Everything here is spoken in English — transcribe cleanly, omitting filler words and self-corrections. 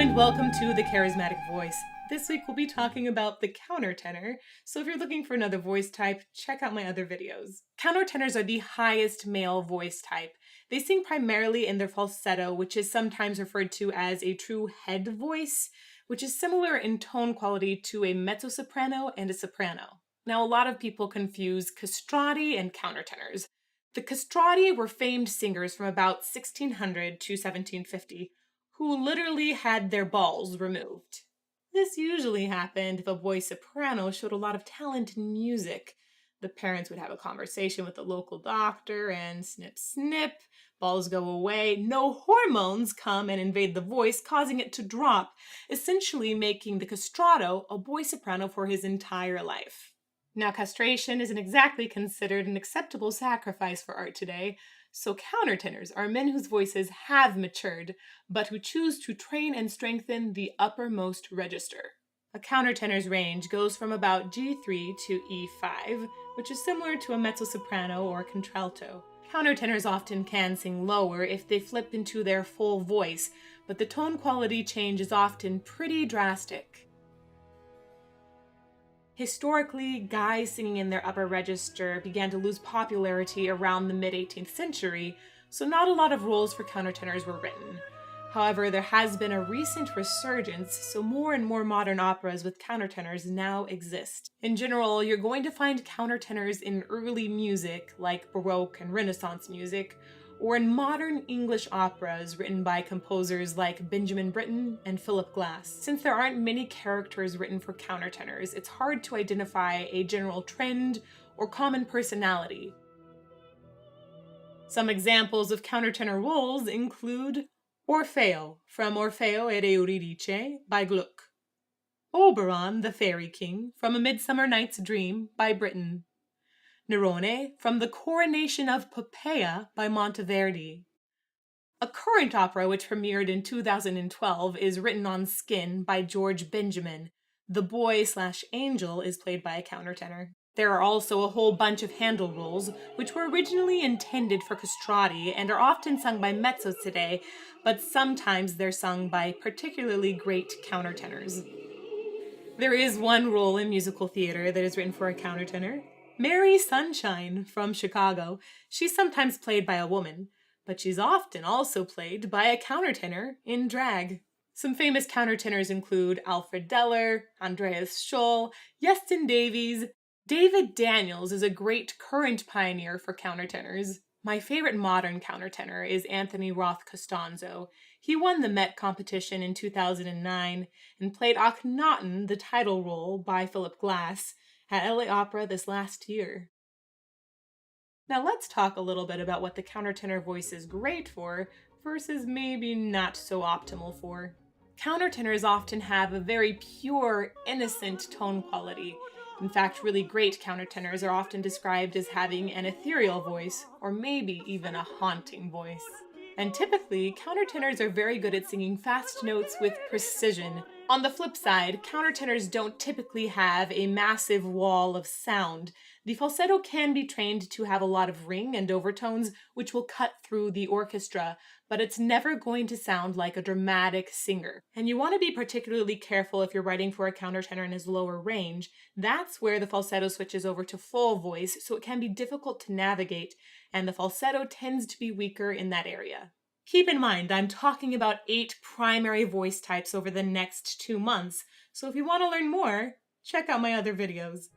and welcome to The Charismatic Voice. This week we'll be talking about the countertenor, so if you're looking for another voice type, check out my other videos. Countertenors are the highest male voice type. They sing primarily in their falsetto, which is sometimes referred to as a true head voice, which is similar in tone quality to a mezzo-soprano and a soprano. Now, a lot of people confuse castrati and countertenors. The castrati were famed singers from about 1600 to 1750, who literally had their balls removed. This usually happened if a boy soprano showed a lot of talent in music. The parents would have a conversation with the local doctor and snip snip, balls go away, no hormones come and invade the voice, causing it to drop, essentially making the castrato a boy soprano for his entire life. Now, castration isn't exactly considered an acceptable sacrifice for art today, so countertenors are men whose voices have matured, but who choose to train and strengthen the uppermost register. A countertenor's range goes from about G3 to E5, which is similar to a mezzo-soprano or contralto. Countertenors often can sing lower if they flip into their full voice, but the tone quality change is often pretty drastic. Historically, guys singing in their upper register began to lose popularity around the mid-18th century, so not a lot of roles for countertenors were written. However, there has been a recent resurgence, so more and more modern operas with countertenors now exist. In general, you're going to find countertenors in early music, like Baroque and Renaissance music, or in modern English operas written by composers like Benjamin Britten and Philip Glass. Since there aren't many characters written for countertenors, it's hard to identify a general trend or common personality. Some examples of countertenor roles include Orfeo from Orfeo ed Euridice by Gluck, Oberon, the Fairy King, from A Midsummer Night's Dream by Britten, Nerone from The Coronation of Poppaea by Monteverdi. A current opera which premiered in 2012 is Written on Skin by George Benjamin. The boy/angel is played by a countertenor. There are also a whole bunch of Handel roles, which were originally intended for castrati and are often sung by mezzos today, but sometimes they're sung by particularly great countertenors. There is one role in musical theater that is written for a countertenor. Mary Sunshine from Chicago. She's sometimes played by a woman, but she's often also played by a countertenor in drag. Some famous countertenors include Alfred Deller, Andreas Scholl, Iestyn Davies. David Daniels is a great current pioneer for countertenors. My favorite modern countertenor is Anthony Roth Costanzo. He won the Met competition in 2009 and played Akhnatan, the title role by Philip Glass, at LA Opera this last year. Now let's talk a little bit about what the countertenor voice is great for versus maybe not so optimal for. Countertenors often have a very pure, innocent tone quality. In fact, really great countertenors are often described as having an ethereal voice, or maybe even a haunting voice. And typically, countertenors are very good at singing fast notes with precision. On the flip side, countertenors don't typically have a massive wall of sound. The falsetto can be trained to have a lot of ring and overtones, which will cut through the orchestra, but it's never going to sound like a dramatic singer. And you want to be particularly careful if you're writing for a countertenor in his lower range. That's where the falsetto switches over to full voice, so it can be difficult to navigate, and the falsetto tends to be weaker in that area. Keep in mind, I'm talking about 8 primary voice types over the next 2 months, so if you want to learn more, check out my other videos.